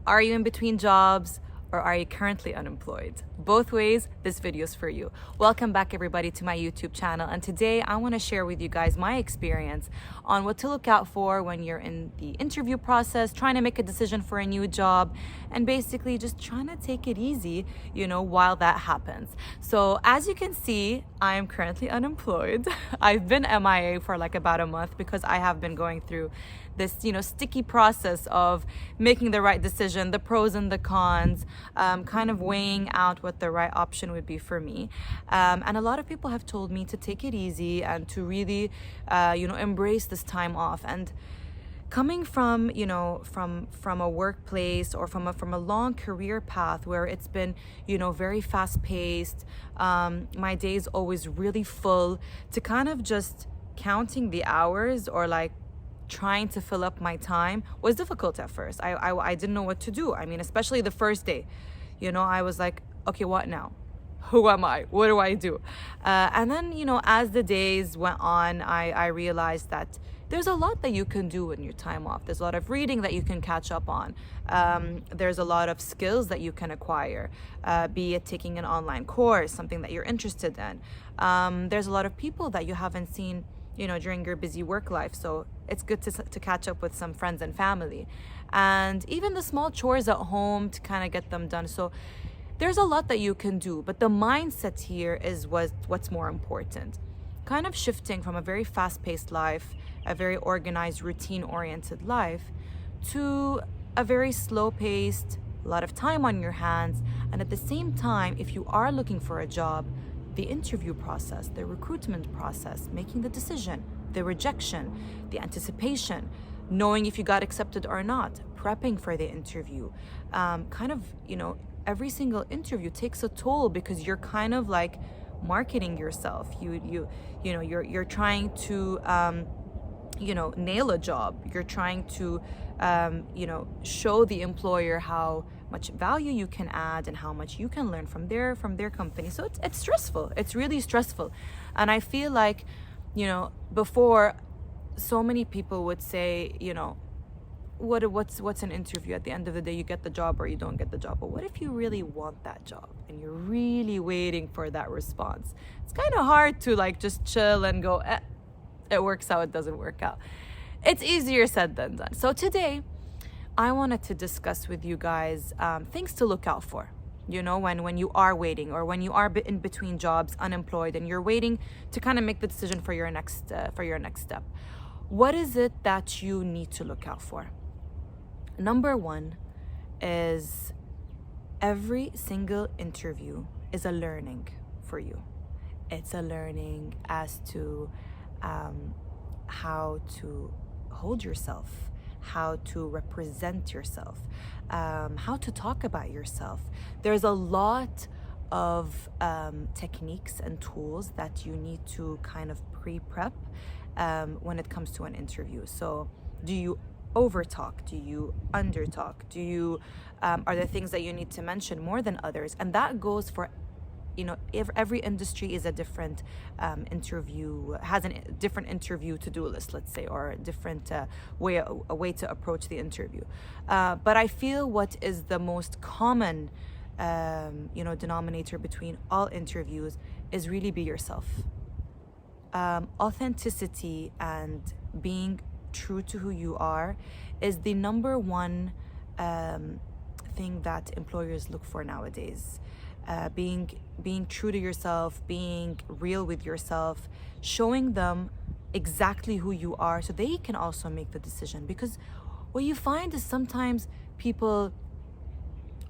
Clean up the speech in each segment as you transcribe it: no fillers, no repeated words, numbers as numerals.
Are you in between jobs or are you currently unemployed? Both ways, this video is for you. Welcome back everybody to my YouTube channel, and today I want to share with you guys my experience on what to look out for when you're in the interview process, trying to make a decision for a new job, and basically just trying to take it easy, while that happens. So as you can see, I am currently unemployed. I've been MIA for like about a month because I have been going through this sticky process of making the right decision, the pros and the cons, kind of weighing out what the right option would be for me. And a lot of people have told me to take it easy and to really embrace this time off. And coming from from a workplace or from a long career path where it's been very fast paced, my day's always really full, to kind of just counting the hours or like trying to fill up my time was difficult at first. I didn't know what to do. I mean, especially the first day, I was like, okay, what now? Who am I? What do I do? And then, as the days went on, I realized that there's a lot that you can do in your time off. There's a lot of reading that you can catch up on. There's a lot of skills that you can acquire, be it taking an online course, something that you're interested in. There's a lot of people that you haven't seen during your busy work life. So it's good to catch up with some friends and family, and even the small chores at home to kind of get them done. So there's a lot that you can do, but the mindset here is what's more important. Kind of shifting from a very fast-paced life, a very organized, routine-oriented life, to a very slow-paced, a lot of time on your hands. And at the same time, if you are looking for a job, the interview process, the recruitment process, making the decision, the rejection, the anticipation, knowing if you got accepted or not, prepping for the interview, every single interview takes a toll because you're kind of like marketing yourself. You're trying to nail a job. You're trying to show the employer how much value you can add and how much you can learn from their company. So it's stressful. It's really stressful. And I feel like before, so many people would say, what's an interview? At the end of the day, you get the job or you don't get the job. But what if you really want that job and you're really waiting for that response? It's kind of hard to like just chill and go, it works out, it doesn't work out. It's easier said than done. So today I wanted to discuss with you guys things to look out for, when you are waiting, or when you are in between jobs, unemployed, and you're waiting to kind of make the decision for your next step. What is it that you need to look out for? Number one is every single interview is a learning for you. It's a learning as to how to hold yourself, how to represent yourself, how to talk about yourself. There's a lot of techniques and tools that you need to kind of pre-prep when it comes to an interview. So do you over-talk? Do you under-talk? Do you are there things that you need to mention more than others? And that goes for every industry is a different interview, has a different interview to-do list, let's say, or a different a way to approach the interview. But I feel what is the most common denominator between all interviews is really be yourself. Authenticity and being true to who you are is the number one thing that employers look for nowadays. Being true to yourself, being real with yourself, showing them exactly who you are so they can also make the decision. Because what you find is sometimes people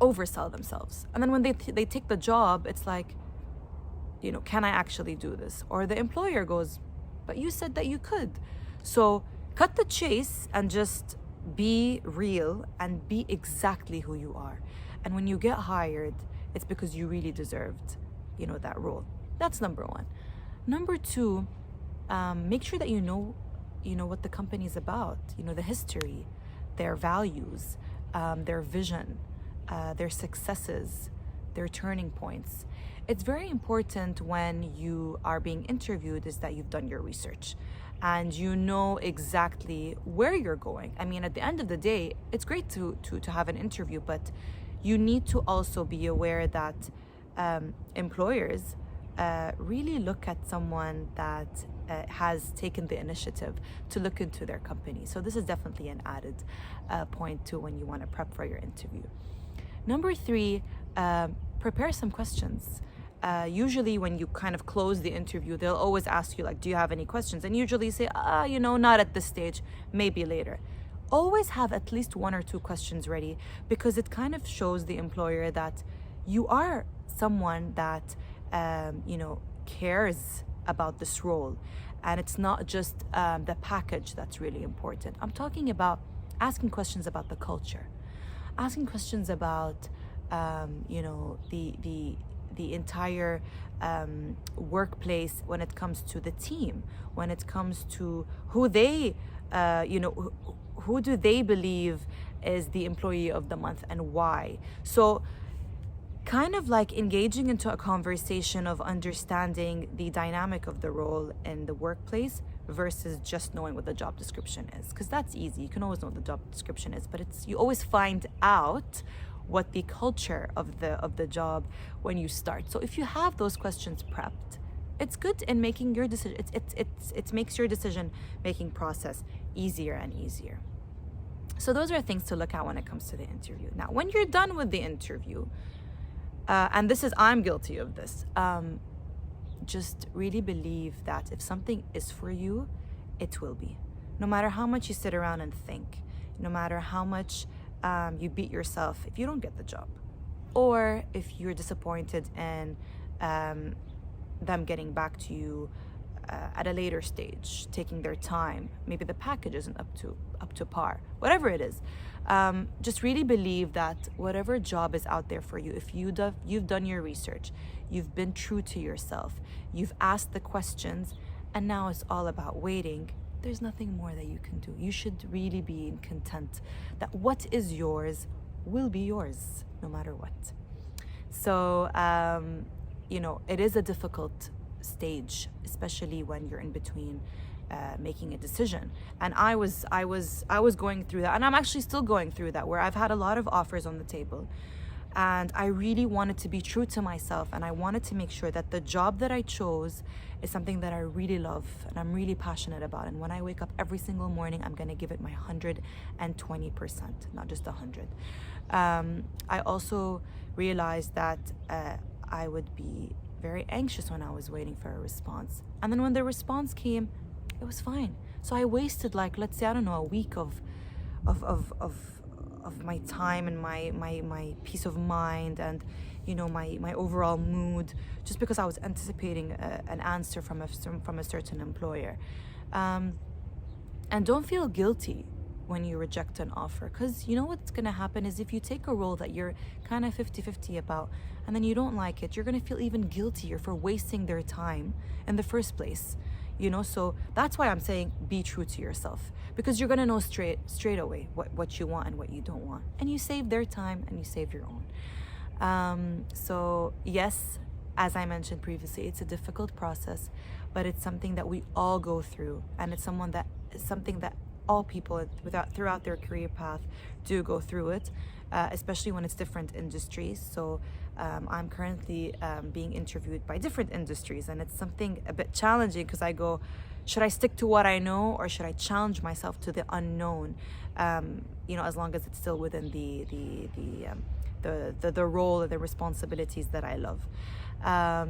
oversell themselves, and then when they take the job, it's like, can I actually do this? Or the employer goes, but you said that you could. So cut the chase and just be real and be exactly who you are. And when you get hired, it's because you really deserved, that role. That's number one. Number two, make sure that you know what the company is about. The history, their values, their vision, their successes, their turning points. It's very important when you are being interviewed is that you've done your research. and you know exactly where you're going. I mean, at the end of the day, it's great to have an interview, but you need to also be aware that employers really look at someone that has taken the initiative to look into their company. So this is definitely an added point too when you want to prep for your interview. Number three, prepare some questions. Usually when you kind of close the interview, they'll always ask you like, do you have any questions? And usually you say, not at this stage, maybe later. Always have at least one or two questions ready, because it kind of shows the employer that you are someone that cares about this role, and it's not just the package that's really important. I'm talking about asking questions about the culture, asking questions about the entire workplace when it comes to the team, when it comes to who they who do they believe is the employee of the month and why. So kind of like engaging into a conversation of understanding the dynamic of the role in the workplace versus just knowing what the job description is, because that's easy. You can always know what the job description is, but you always find out what the culture of the job when you start. So if you have those questions prepped, it's good in making your decision. It makes your decision making process easier and easier. So those are things to look at when it comes to the interview. Now, when you're done with the interview, and I'm guilty of this, just really believe that if something is for you, it will be. No matter how much you sit around and think, no matter how much you beat yourself if you don't get the job, or if you're disappointed in them getting back to you at a later stage, taking their time, maybe the package isn't up to par, whatever it is. Just really believe that whatever job is out there for you, if you've done your research, you've been true to yourself, you've asked the questions, and now it's all about waiting, there's nothing more that you can do. You should really be content that what is yours will be yours no matter what. So it is a difficult stage, especially when you're in between making a decision. And I was going through that, and I'm actually still going through that, where I've had a lot of offers on the table, and I really wanted to be true to myself, and I wanted to make sure that the job that I chose is something that I really love and I'm really passionate about. And when I wake up every single morning, I'm going to give it my 120%, not just 100. I also realized that I would be very anxious when I was waiting for a response. And then when the response came, it was fine. So I wasted, like, let's say, I don't know, a week of my time and my peace of mind and my overall mood, just because I was anticipating an answer from a certain employer. And don't feel guilty when you reject an offer, because you know what's going to happen is if you take a role that you're kind of 50-50 about and then you don't like it, you're going to feel even guiltier for wasting their time in the first place. So that's why I'm saying be true to yourself, because you're going to know straight away what you want and what you don't want, and you save their time and you save your own. So yes, as I mentioned previously, it's a difficult process, but it's something that we all go through, and it's something that all people throughout their career path do go through it, especially when it's different industries. So I'm currently being interviewed by different industries, and it's something a bit challenging, because I go, should I stick to what I know, or should I challenge myself to the unknown? As long as it's still within the role and the responsibilities that I love.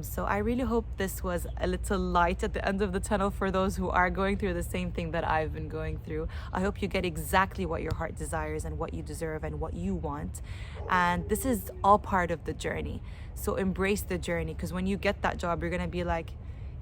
So I really hope this was a little light at the end of the tunnel for those who are going through the same thing that I've been going through. I hope you get exactly what your heart desires and what you deserve and what you want. And this is all part of the journey. So embrace the journey, because when you get that job, you're going to be like,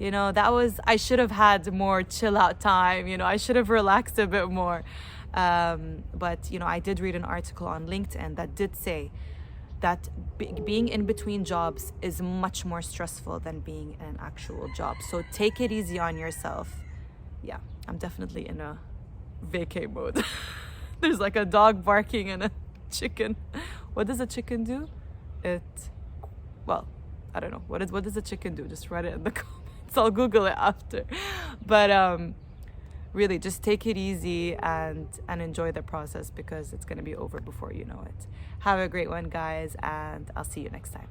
I should have had more chill out time. I should have relaxed a bit more. But I did read an article on LinkedIn that did say that being in between jobs is much more stressful than being in an actual job. So take it easy on yourself. Yeah, I'm definitely in a vacay mode. There's like a dog barking and a chicken. What does a chicken do? I don't know. What does a chicken do? Just write it in the comments. I'll Google it after. But really just take it easy and enjoy the process, because it's going to be over before you know it. Have a great one, guys, and I'll see you next time.